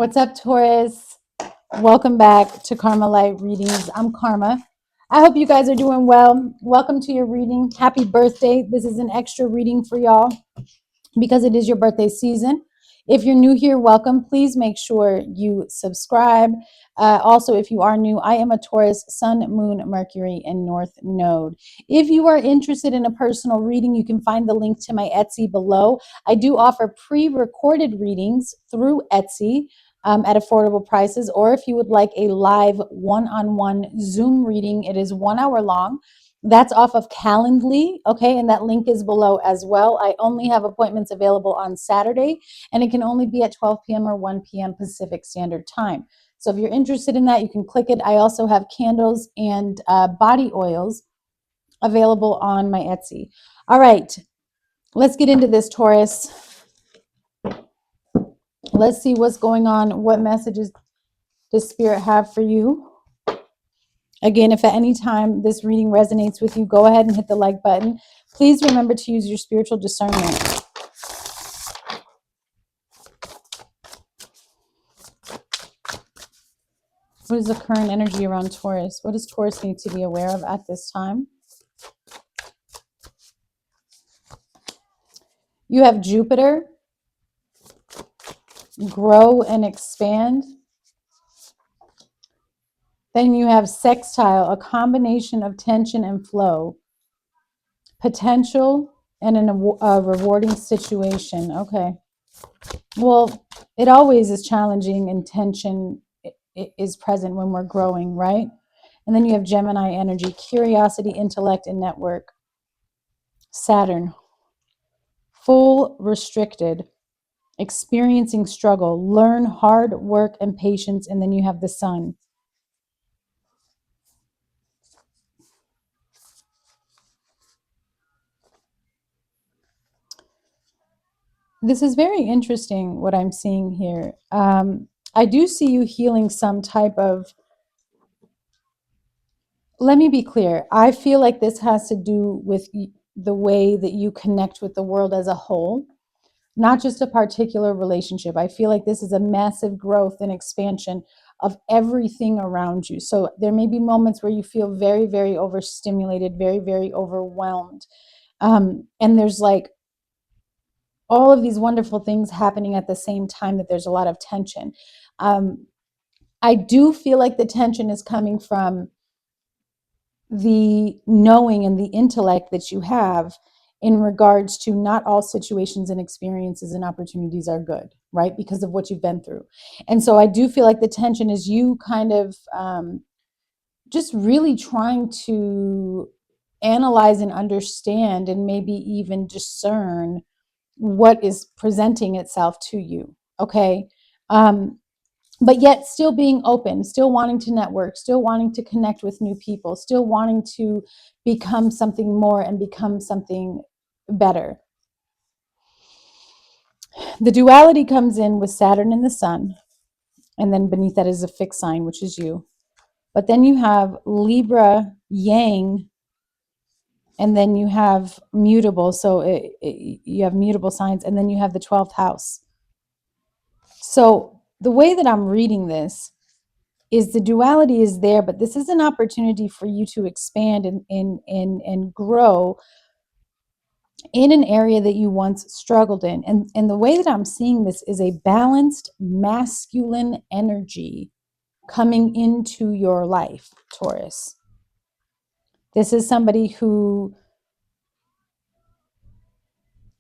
What's up, Taurus? Welcome back to Karma Light Readings. I'm Karma. I hope you guys are doing well. Welcome to your reading. Happy birthday. This is an extra reading for y'all because it is your birthday season. If you're new here, welcome. Please make sure you subscribe. Also, if you are new, I am a Taurus, Sun, Moon, Mercury, and North Node. If you are interested in a personal reading, you can find the link to my Etsy below. I do offer pre-recorded readings through Etsy at affordable prices, or if you would like a live one-on-one Zoom reading, it is 1 hour long. That's off of Calendly, okay? And that link is below as well. I only have appointments available on Saturday, and it can only be at 12 p.m. or 1 p.m. Pacific Standard Time. So if you're interested in that, you can click it. I also have candles and body oils available on my Etsy. All right, let's get into this, Taurus. Let's see what's going on. What messages does Spirit have for you? Again, if at any time this reading resonates with you, go ahead and hit the like button. Please remember to use your spiritual discernment. What is the current energy around Taurus? What does Taurus need to be aware of at this time? You have Jupiter, grow and expand. Then you have sextile, a combination of tension and flow. Potential and a rewarding situation. Okay. Well, it always is challenging, and tension is present when we're growing, right? And then you have Gemini energy, curiosity, intellect, and network. Saturn, full restricted, experiencing struggle, learn hard work and patience. And then you have the Sun. This is very interesting what I'm seeing here. I do see you healing some type of, let me be clear. I feel like this has to do with the way that you connect with the world as a whole, not just a particular relationship. I feel like this is a massive growth and expansion of everything around you. So there may be moments where you feel very, very overstimulated, very, very overwhelmed. And there's like all of these wonderful things happening at the same time that there's a lot of tension. I do feel like the tension is coming from the knowing and the intellect that you have in regards to not all situations and experiences and opportunities are good, right? Because of what you've been through. And so I do feel like the tension is you kind of just really trying to analyze and understand and maybe even discern what is presenting itself to you. Okay. But yet still being open, still wanting to network, still wanting to connect with new people, still wanting to become something more and become something better. The duality comes in with Saturn and the Sun, and then beneath that is a fixed sign, which is you. But then you have Libra, Yang, and then you have mutable. So you have mutable signs, and then you have the 12th house. So the way that I'm reading this is the duality is there, but this is an opportunity for you to expand and grow in an area that you once struggled in. And the way that I'm seeing this is a balanced masculine energy coming into your life, Taurus. This is somebody who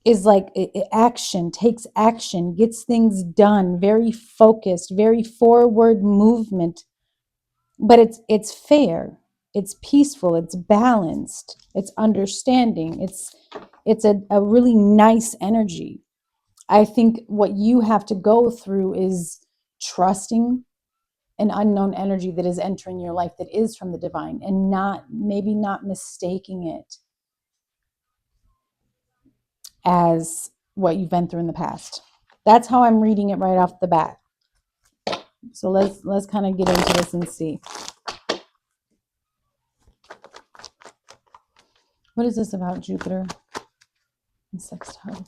is like action, takes action, gets things done, very focused, very forward movement, but it's fair, it's peaceful, it's balanced, it's understanding, it's a really nice energy. I think what you have to go through is trusting an unknown energy that is entering your life that is from the divine, and maybe not mistaking it as what you've been through in the past. That's how I'm reading it right off the bat. So let's kind of get into this and see. What is this about Jupiter and sextile?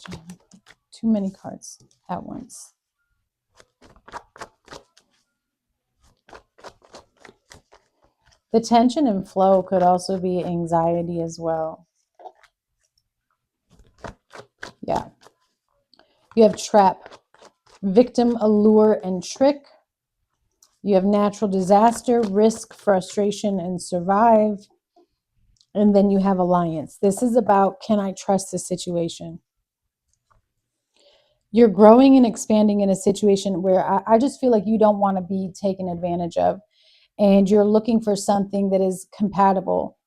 Too many cards at once. The tension and flow could also be anxiety as well. Yeah. You have trap, victim, allure, and trick. You have natural disaster, risk, frustration, and survive. And then you have alliance. This is about, can I trust this situation? You're growing and expanding in a situation where I just feel like you don't want to be taken advantage of. And you're looking for something that is compatible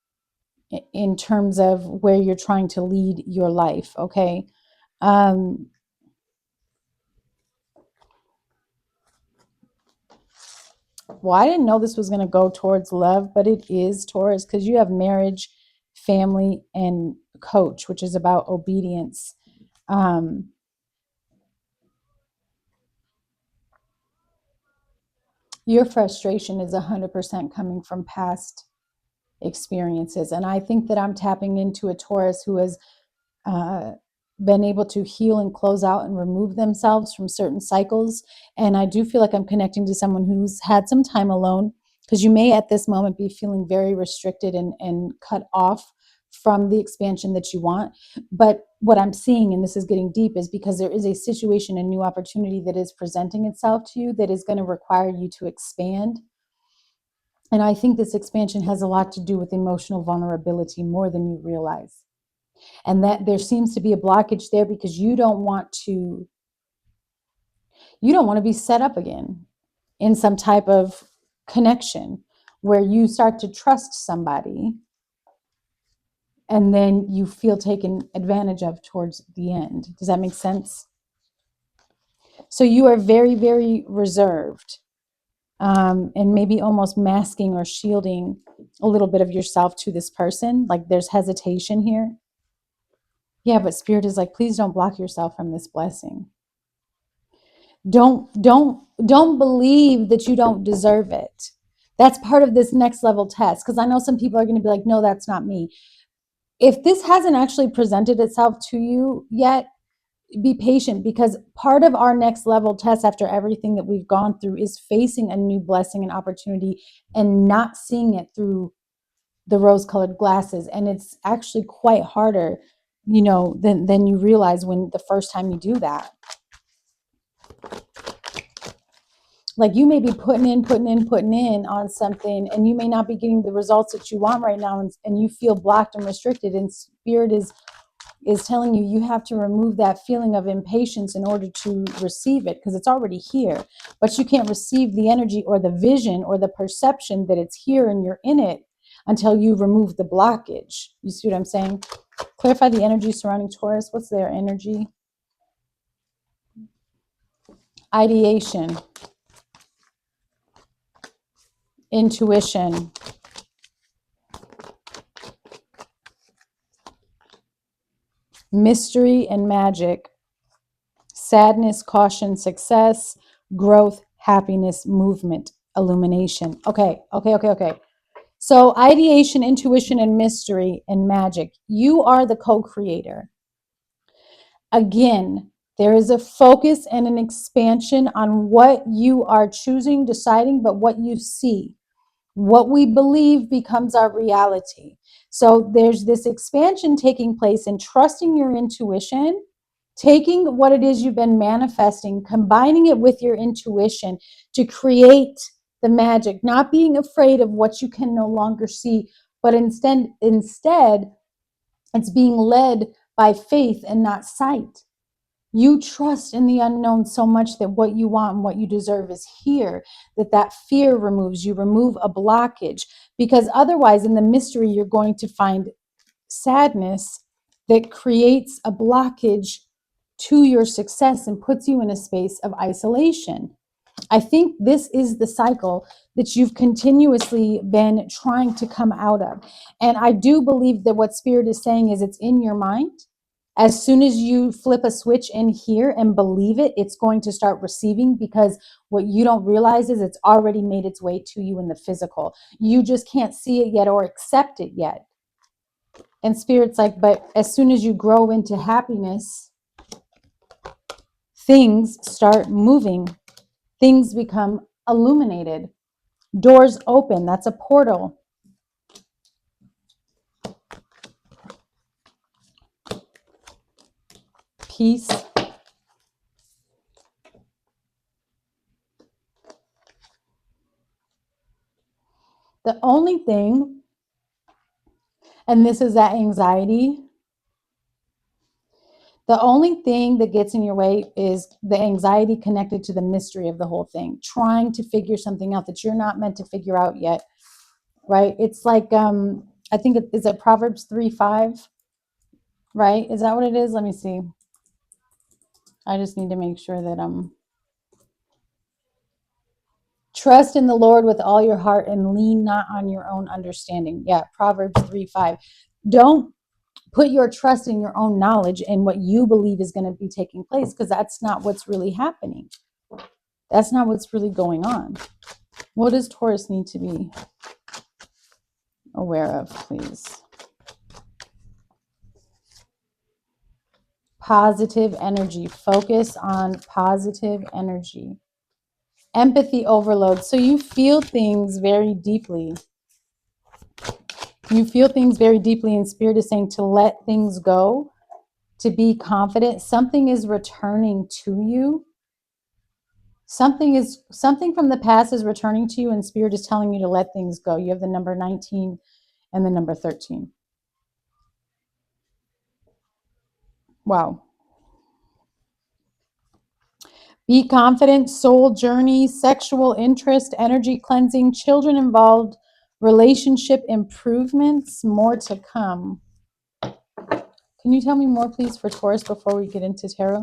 in terms of where you're trying to lead your life. Okay. Um, well, I didn't know this was going to go towards love, but it is, Taurus, because you have marriage, family, and coach, which is about obedience. Um, your frustration is 100% coming from past experiences. And I think that I'm tapping into a Taurus who has uh, been able to heal and close out and remove themselves from certain cycles. And I do feel like I'm connecting to someone who's had some time alone, because you may at this moment be feeling very restricted and cut off from the expansion that you want. But what I'm seeing, and this is getting deep, is because there is a situation, a new opportunity that is presenting itself to you that is going to require you to expand. And I think this expansion has a lot to do with emotional vulnerability more than you realize. And that there seems to be a blockage there because you don't want to be set up again in some type of connection where you start to trust somebody and then you feel taken advantage of towards the end. Does that make sense? So you are very, very reserved, and maybe almost masking or shielding a little bit of yourself to this person. Like there's hesitation here. Yeah, but Spirit is like, please don't block yourself from this blessing. Don't believe that you don't deserve it. That's part of this next level test, because I know some people are going to be like, no, that's not me. If this hasn't actually presented itself to you yet, be patient, because part of our next level test after everything that we've gone through is facing a new blessing and opportunity and not seeing it through the rose colored glasses. And it's actually quite harder, than you realize when the first time you do that. Like you may be putting in on something, and you may not be getting the results that you want right now, and you feel blocked and restricted, and Spirit is telling you you have to remove that feeling of impatience in order to receive it, because it's already here. But you can't receive the energy or the vision or the perception that it's here and you're in it until you remove the blockage. You see what I'm saying? Clarify the energy surrounding Taurus. What's their energy? Ideation, intuition, mystery and magic, sadness, caution, success, growth, happiness, movement, illumination. Okay. So ideation, intuition, and mystery and magic. You are the co-creator. Again, there is a focus and an expansion on what you are choosing, deciding, but what you see. What we believe becomes our reality. So there's this expansion taking place in trusting your intuition, taking what it is you've been manifesting, combining it with your intuition to create the magic, not being afraid of what you can no longer see, but instead it's being led by faith and not sight. You trust in the unknown so much that what you want and what you deserve is here, that fear removes. You remove a blockage, because otherwise in the mystery you're going to find sadness that creates a blockage to your success and puts you in a space of isolation. I think this is the cycle that you've continuously been trying to come out of. And I do believe that what Spirit is saying is it's in your mind. As soon as you flip a switch in here and believe it, it's going to start receiving, because what you don't realize is it's already made its way to you in the physical. You just can't see it yet or accept it yet. And Spirit's like, but as soon as you grow into happiness, things start moving. Things become illuminated. Doors open. That's a portal. peace. The only thing, and this is that anxiety, the only thing that gets in your way is the anxiety connected to the mystery of the whole thing, trying to figure something out that you're not meant to figure out yet, right? It's like, I think is it Proverbs 3:5, right? Is that what it is? Let me see. I just need to make sure that trust in the Lord with all your heart and lean not on your own understanding. Yeah, Proverbs 3:5. Don't put your trust in your own knowledge and what you believe is going to be taking place, because that's not what's really happening. That's not what's really going on. What does Taurus need to be aware of, please? Positive energy. Focus on positive energy. Empathy overload. So you feel things very deeply. You feel things very deeply, and Spirit is saying to let things go, to be confident. Something is returning to you. Something from the past is returning to you, and Spirit is telling you to let things go. You have the number 19 and the number 13. Wow. Be confident, soul journey, sexual interest, energy cleansing, children involved, relationship improvements, more to come. Can you tell me more, please, for Taurus before we get into tarot?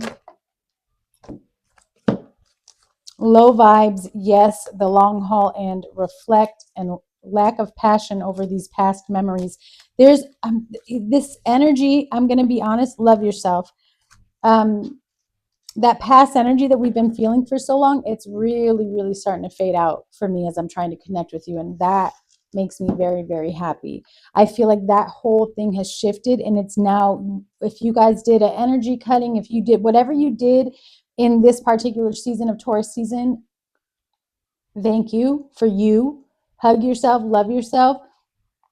Low vibes, yes, the long haul, and reflect, and lack of passion over these past memories. There's this energy, I'm going to be honest, love yourself. That past energy that we've been feeling for so long, it's really, really starting to fade out for me as I'm trying to connect with you. And that makes me very, very happy. I feel like that whole thing has shifted, and it's now, if you guys did an energy cutting, if you did whatever you did in this particular season of Taurus season, thank you for you. Hug yourself, love yourself,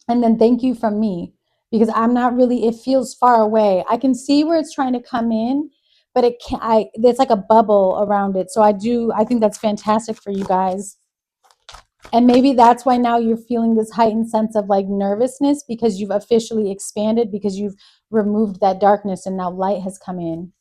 and then thank you from me, because I'm not really, it feels far away. I can see where it's trying to come in, but it can't, there's like a bubble around it. So I think that's fantastic for you guys. And maybe that's why now you're feeling this heightened sense of like nervousness, because you've officially expanded, because you've removed that darkness and now light has come in.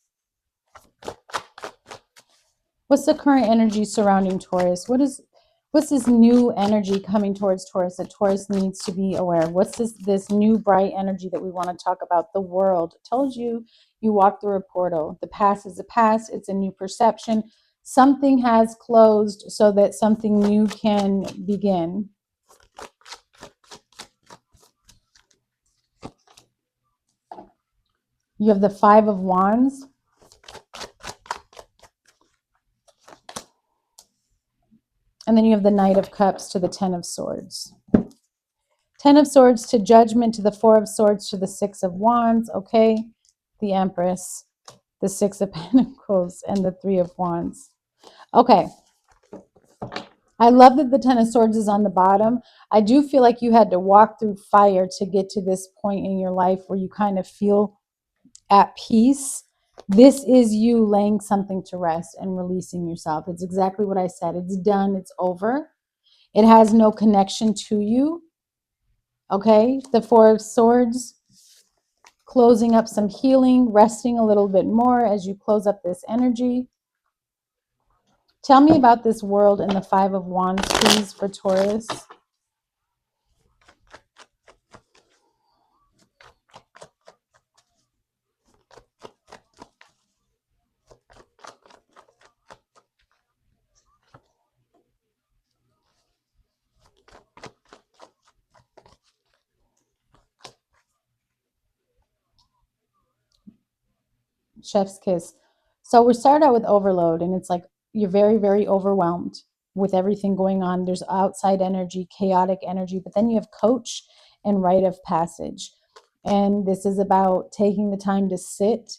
What's the current energy surrounding Taurus? What's this new energy coming towards Taurus that Taurus needs to be aware of? What's this new bright energy that we want to talk about? The world tells you walk through a portal. The past is the past. It's a new perception. Something has closed so that something new can begin. You have the Five of Wands. And then you have the Knight of Cups to the Ten of Swords. Ten of Swords to Judgment, to the Four of Swords, to the Six of Wands. Okay. The Empress, the Six of Pentacles, and the Three of Wands. Okay. I love that the Ten of Swords is on the bottom. I do feel like you had to walk through fire to get to this point in your life where you kind of feel at peace. This is you laying something to rest and releasing yourself. It's exactly what I said. It's done. It's over. It has no connection to you. Okay. The Four of Swords, closing up some healing, resting a little bit more as you close up this energy. Tell me about this world and the Five of Wands, please, for Taurus. Chef's kiss. So we start out with overload, and it's like you're very, very overwhelmed with everything going on. There's outside energy, chaotic energy, but then you have coach and rite of passage. And this is about taking the time to sit,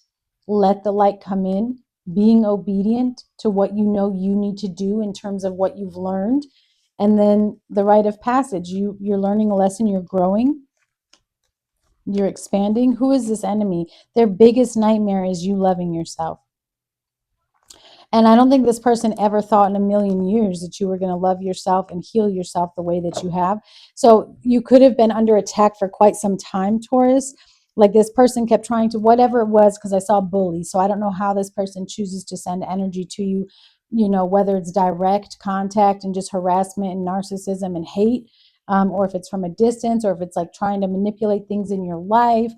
let the light come in, being obedient to what you know you need to do in terms of what you've learned. And then the rite of passage, you're learning a lesson, you're growing. You're expanding. Who is this enemy? Their biggest nightmare is you loving yourself. And I don't think this person ever thought in a million years that you were going to love yourself and heal yourself the way that you have. So you could have been under attack for quite some time, Taurus. Like this person kept trying to, whatever it was, because I saw bully. So I don't know how this person chooses to send energy to you, you know, whether it's direct contact and just harassment and narcissism and hate, or if it's from a distance, or if it's like trying to manipulate things in your life.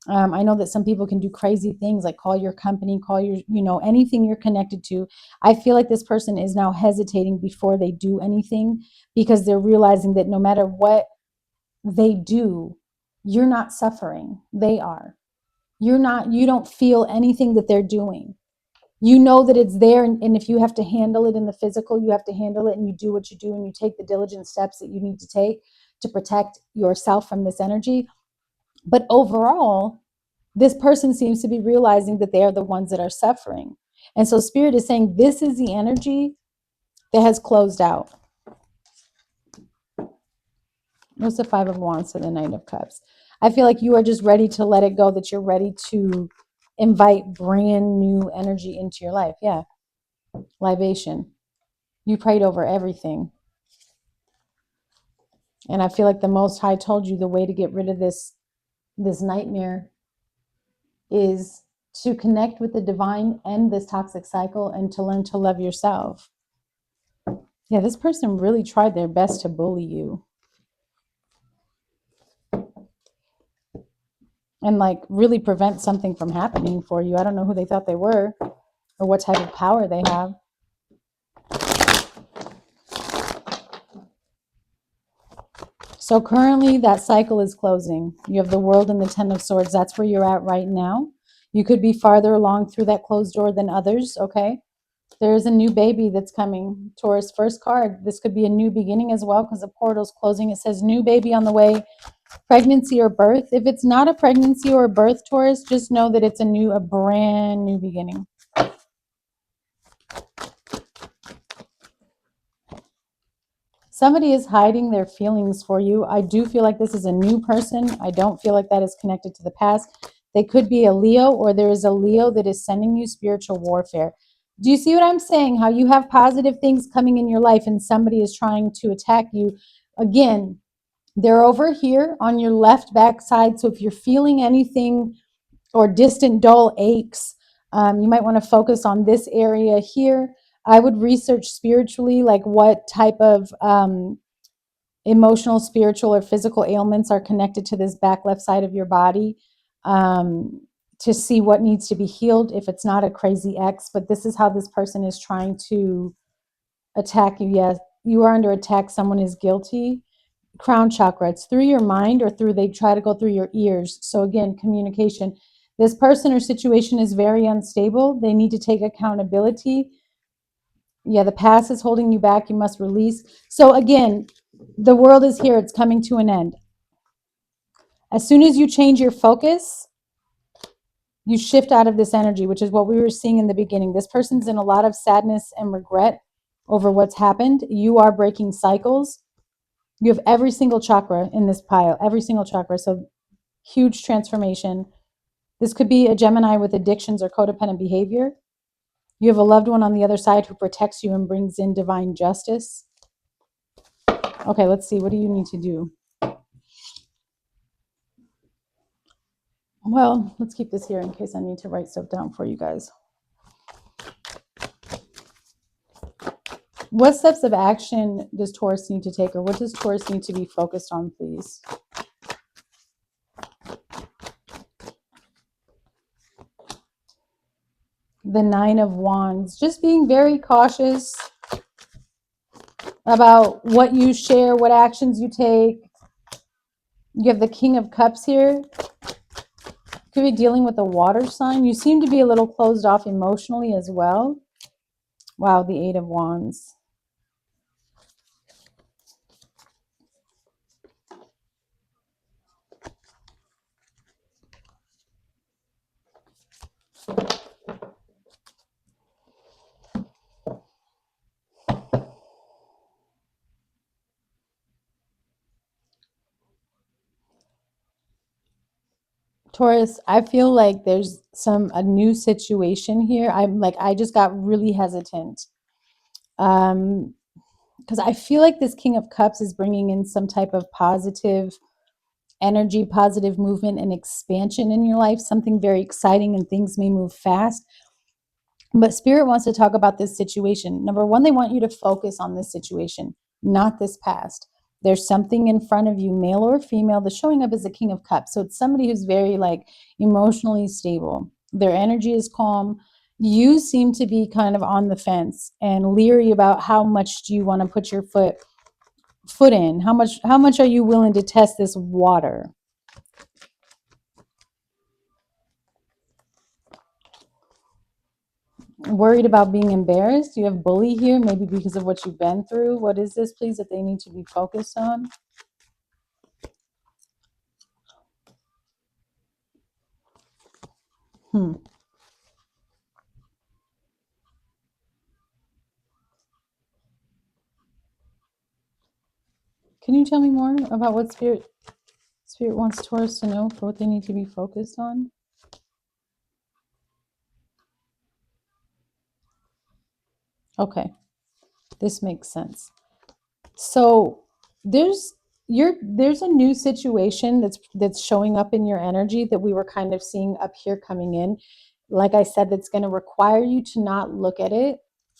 I know that some people can do crazy things like call your company, call your, you know, anything you're connected to. I feel like this person is now hesitating before they do anything because they're realizing that no matter what they do, you're not suffering. They are. You're not, you don't feel anything that they're doing. You know that it's there. And if you have to handle it in the physical, you have to handle it and you do what you do and you take the diligent steps that you need to take to protect yourself from this energy. But overall, this person seems to be realizing that they are the ones that are suffering. And so Spirit is saying this is the energy that has closed out. What's the Five of Wands to the Knight of Cups? I feel like you are just ready to let it go, that you're ready to invite brand new energy into your life. Yeah. Libation. You prayed over everything. And I feel like the Most High told you the way to get rid of this nightmare is to connect with the divine, end this toxic cycle, and to learn to love yourself. Yeah, this person really tried their best to bully you and like really prevent something from happening for you. I don't know who they thought they were or what type of power they have. So currently that cycle is closing. You have the World and the Ten of Swords. That's where you're at right now. You could be farther along through that closed door than others, okay? There's a new baby that's coming. Taurus, first card. This could be a new beginning as well because the portal's closing. It says new baby on the way, pregnancy or birth. If it's not a pregnancy or a birth, Taurus, just know that it's a brand new beginning. Somebody is hiding their feelings for you. I do feel like this is a new person. I don't feel like that is connected to the past. They could be a Leo, or there is a Leo that is sending you spiritual warfare. Do you see what I'm saying? How you have positive things coming in your life and somebody is trying to attack you. Again, they're over here on your left back side. So if you're feeling anything or distant dull aches, you might want to focus on this area here. I would research spiritually, like what type of emotional, spiritual, or physical ailments are connected to this back left side of your body, to see what needs to be healed if it's not a crazy ex. But this is how this person is trying to attack you. Yes, you are under attack. Someone is guilty. Crown chakra, it's through your mind or through, they try to go through your ears. So again, communication. This person or situation is very unstable. They need to take accountability. Yeah, the past is holding you back. You must release. So again, the world is here. It's coming to an end. As soon as you change your focus, you shift out of this energy, which is what we were seeing in the beginning. This person's in a lot of sadness and regret over what's happened. You are breaking cycles. You have every single chakra in this pile, every single chakra. So huge transformation. This could be a Gemini with addictions or codependent behavior. You have a loved one on the other side who protects you and brings in divine justice. Okay, let's see. What do you need to do? Well, let's keep this here in case I need to write stuff down for you guys. What steps of action does Taurus need to take, or what does Taurus need to be focused on, please? The Nine of Wands. Just being very cautious about what you share, what actions you take. You have the King of Cups here. Could be dealing with a water sign. You seem to be a little closed off emotionally as well. Wow, the Eight of Wands. Taurus, I feel like there's a new situation here. I just got really hesitant. Because I feel like this King of Cups is bringing in some type of positive energy, positive movement and expansion in your life, something very exciting, and things may move fast. But Spirit wants to talk about this situation. Number one, they want you to focus on this situation, not this past. There's something in front of you, male or female, that's showing up as a King of Cups. So it's somebody who's very like emotionally stable. Their energy is calm. You seem to be kind of on the fence and leery about how much do you want to put your foot in. How much are you willing to test this water? Worried about being embarrassed? You have bully here, maybe because of what you've been through. What is this, please, that they need to be focused on? Hmm. Can you tell me more about what Spirit wants Taurus to know for what they need to be focused on? Okay, this makes sense. So there's a new situation that's showing up in your energy that we were kind of seeing up here coming in. Like I said, that's going to require you to not look at it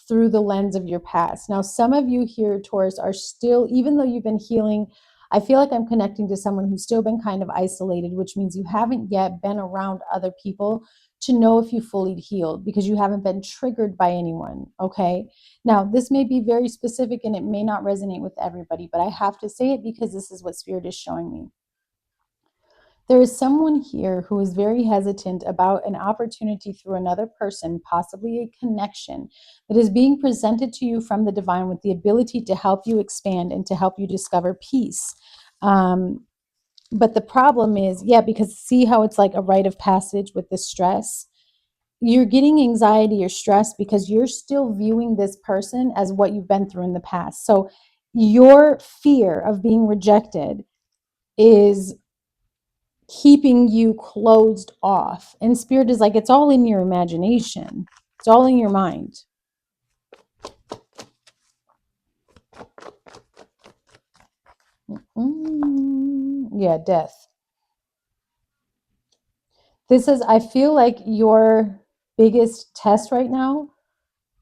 through the lens of your past. Now, some of you here, Taurus, are still, even though you've been healing, I feel like I'm connecting to someone who's still been kind of isolated, which means you haven't yet been around other people to know if you fully healed because you haven't been triggered by anyone. Okay. Now, this may be very specific and it may not resonate with everybody, but I have to say it because this is what Spirit is showing me. There is someone here who is very hesitant about an opportunity through another person, possibly a connection that is being presented to you from the divine with the ability to help you expand and to help you discover peace. But the problem is, yeah, because see how it's like a rite of passage with the stress? You're getting anxiety or stress because you're still viewing this person as what you've been through in the past. So your fear of being rejected is keeping you closed off. And Spirit is like, it's all in your imagination, it's all in your mind. Yeah, death. This is, I feel like your biggest test right now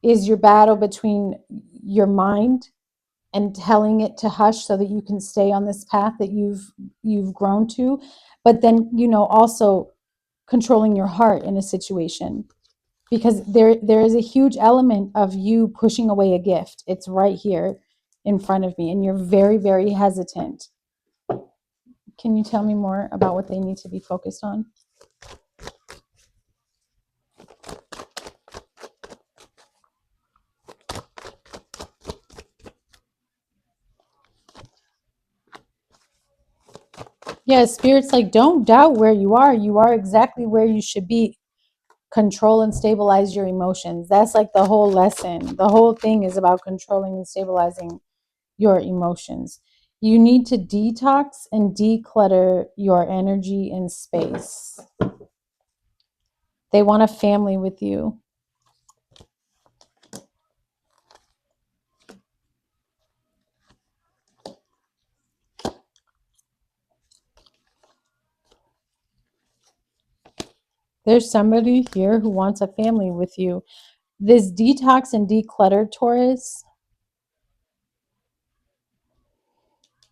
is your battle between your mind and telling it to hush so that you can stay on this path that you've grown to, but then also controlling your heart in a situation, because there is a huge element of you pushing away a gift. It's right here in front of me and you're very, very hesitant. Can you tell me more about what they need to be focused on? Yeah, Spirit's like, don't doubt where you are. You are exactly where you should be. Control and stabilize your emotions. That's like the whole lesson. The whole thing is about controlling and stabilizing your emotions. You need to detox and declutter your energy and space. They want a family with you. There's somebody here who wants a family with you. This detox and declutter, Taurus,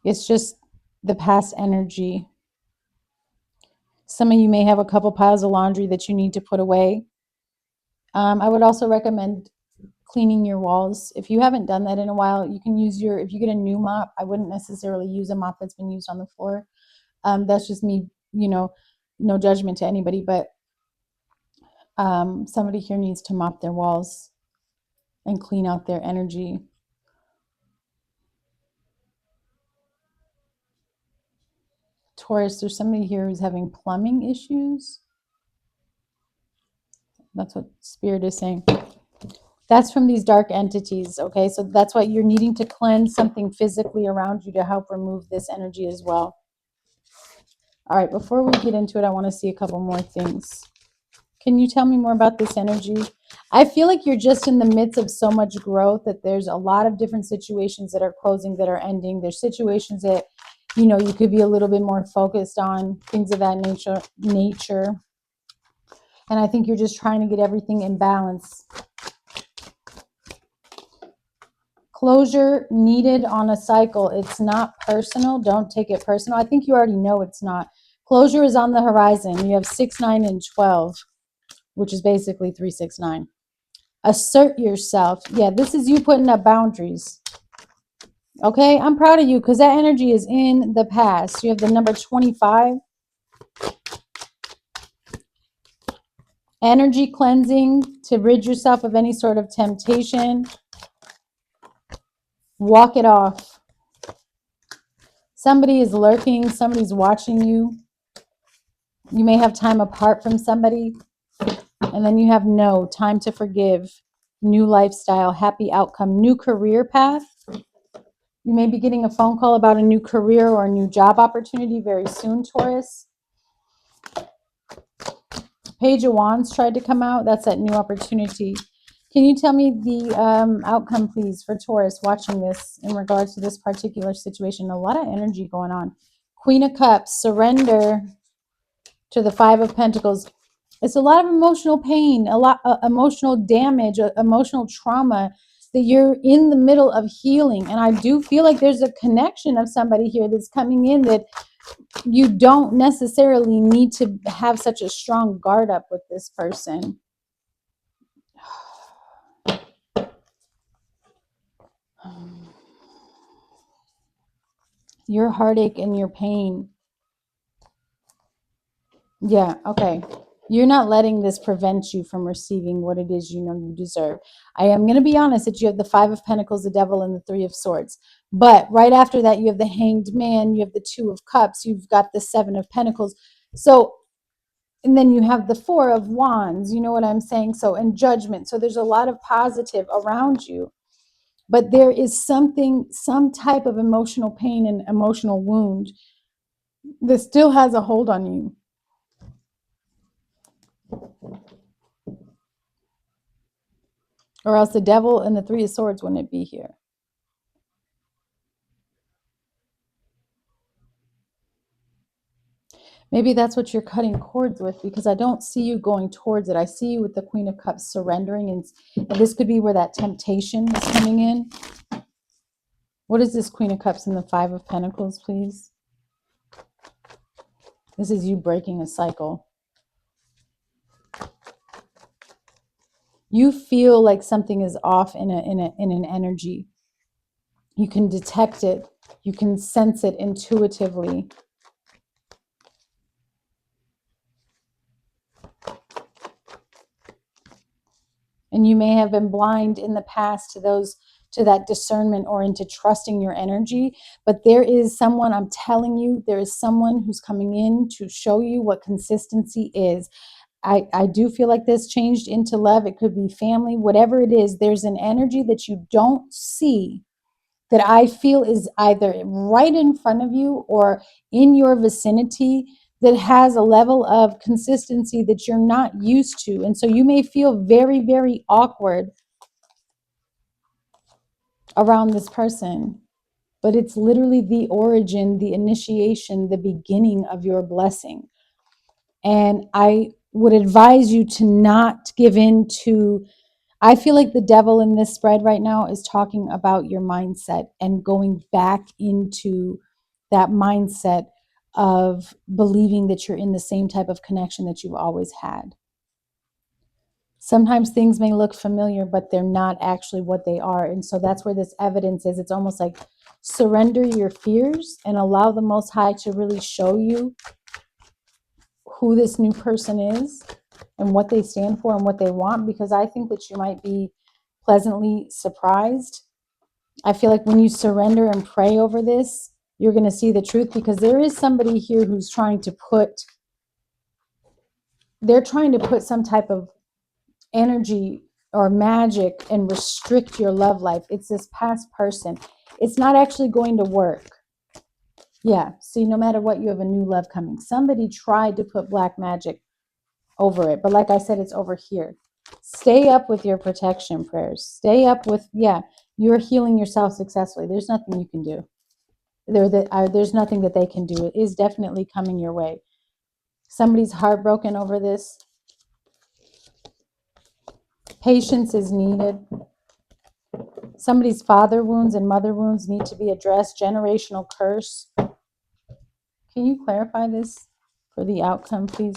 it's just the past energy. Some of you may have a couple piles of laundry that you need to put away. I would also recommend cleaning your walls. If you haven't done that in a while, you can use if you get a new mop, I wouldn't necessarily use a mop that's been used on the floor. That's just me, no judgment to anybody, but somebody here needs to mop their walls and clean out their energy. Taurus, there's somebody here who's having plumbing issues. That's what Spirit is saying. That's from these dark entities, okay? So that's why you're needing to cleanse something physically around you to help remove this energy as well. All right, before we get into it, I want to see a couple more things. Can you tell me more about this energy? I feel like you're just in the midst of so much growth that there's a lot of different situations that are closing, that are ending. There's situations that, you could be a little bit more focused on, things of that nature. And I think you're just trying to get everything in balance. Closure needed on a cycle. It's not personal. Don't take it personal. I think you already know it's not. Closure is on the horizon. You have 6, 9, and 12, which is basically 3, 6, 9. Assert yourself. Yeah, this is you putting up boundaries. Okay, I'm proud of you because that energy is in the past. You have the number 25. Energy cleansing to rid yourself of any sort of temptation. Walk it off. Somebody is lurking. Somebody's watching you. You may have time apart from somebody. And then you have no time to forgive. New lifestyle, happy outcome, new career path. You may be getting a phone call about a new career or a new job opportunity very soon, Taurus. Page of Wands tried to come out. That's that new opportunity. Can you tell me the outcome, please, for Taurus watching this in regards to this particular situation? A lot of energy going on. Queen of Cups, surrender to the Five of Pentacles. It's a lot of emotional pain, a lot of emotional damage, emotional trauma that you're in the middle of healing. And I do feel like there's a connection of somebody here that's coming in that you don't necessarily need to have such a strong guard up with this person. Your heartache and your pain. Yeah, okay. You're not letting this prevent you from receiving what it is you know you deserve. I am going to be honest that you have the Five of Pentacles, the Devil, and the Three of Swords. But right after that, you have the Hanged Man, you have the Two of Cups, you've got the Seven of Pentacles. So, and then you have the Four of Wands, you know what I'm saying? So, and Judgment. So there's a lot of positive around you. But there is something, some type of emotional pain and emotional wound that still has a hold on you. Or else the Devil and the Three of Swords wouldn't be here. Maybe that's what you're cutting cords with, because I don't see you going towards it. I see you with the Queen of Cups surrendering, and this could be where that temptation is coming in. What is this Queen of Cups and the Five of Pentacles, please? This is you breaking a cycle. You feel like something is off in an energy. You can detect it. You can sense it intuitively. And you may have been blind in the past to that discernment or into trusting your energy. But there is someone, I'm telling you, there is someone who's coming in to show you what consistency is. I do feel like this changed into love. It could be family, whatever it is. There's an energy that you don't see that I feel is either right in front of you or in your vicinity that has a level of consistency that you're not used to. And so you may feel very, very awkward around this person, but it's literally the origin, the initiation, the beginning of your blessing. And I would advise you to not give in to, I feel like the devil in this spread right now is talking about your mindset and going back into that mindset of believing that you're in the same type of connection that you've always had. Sometimes things may look familiar, but they're not actually what they are. And so that's where this evidence is. It's almost like surrender your fears and allow the Most High to really show you who this new person is and what they stand for and what they want, because I think that you might be pleasantly surprised. I feel like when you surrender and pray over this, you're going to see the truth, because there is somebody here who's trying to put some type of energy or magic and restrict your love life. It's this past person. It's not actually going to work. Yeah. See, no matter what, you have a new love coming. Somebody tried to put black magic over it, but like I said, it's over here. Stay up with your protection prayers. Stay up with, yeah, you're healing yourself successfully. There's nothing you can do. There's nothing that they can do. It is definitely coming your way. Somebody's heartbroken over this. Patience is needed. Somebody's father wounds and mother wounds need to be addressed. Generational curse. Can you clarify this for the outcome, please?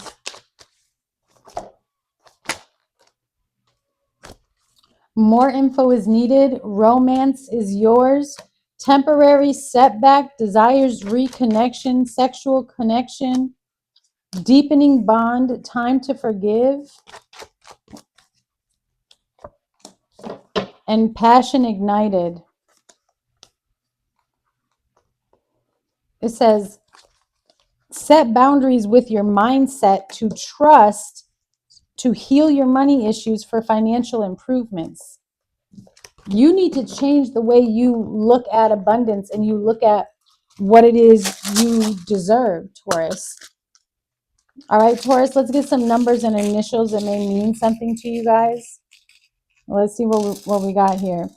More info is needed. Romance is yours. Temporary setback, desires reconnection, sexual connection, deepening bond, time to forgive, and passion ignited. It says, set boundaries with your mindset to trust, to heal your money issues for financial improvements. You need to change the way you look at abundance and you look at what it is you deserve, Taurus. All right, Taurus, let's get some numbers and initials that may mean something to you guys. Let's see what we got here.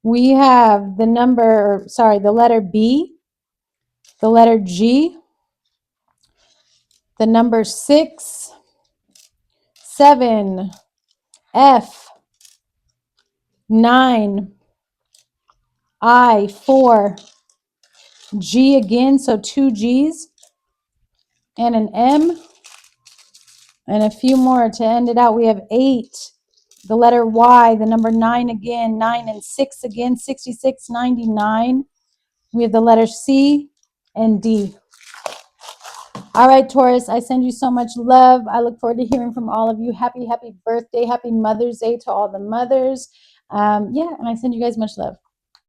We have the letter B, the letter G, the number 6, 7, F, 9, I, 4, G again, so 2 G's, and an M, and a few more to end it out. We have 8, the letter Y, the number 9 again, 9 and 6 again, 66, 99. We have the letter C and D. All right, Taurus, I send you so much love. I look forward to hearing from all of you. Happy birthday. Happy Mother's Day to all the mothers. And I send you guys much love.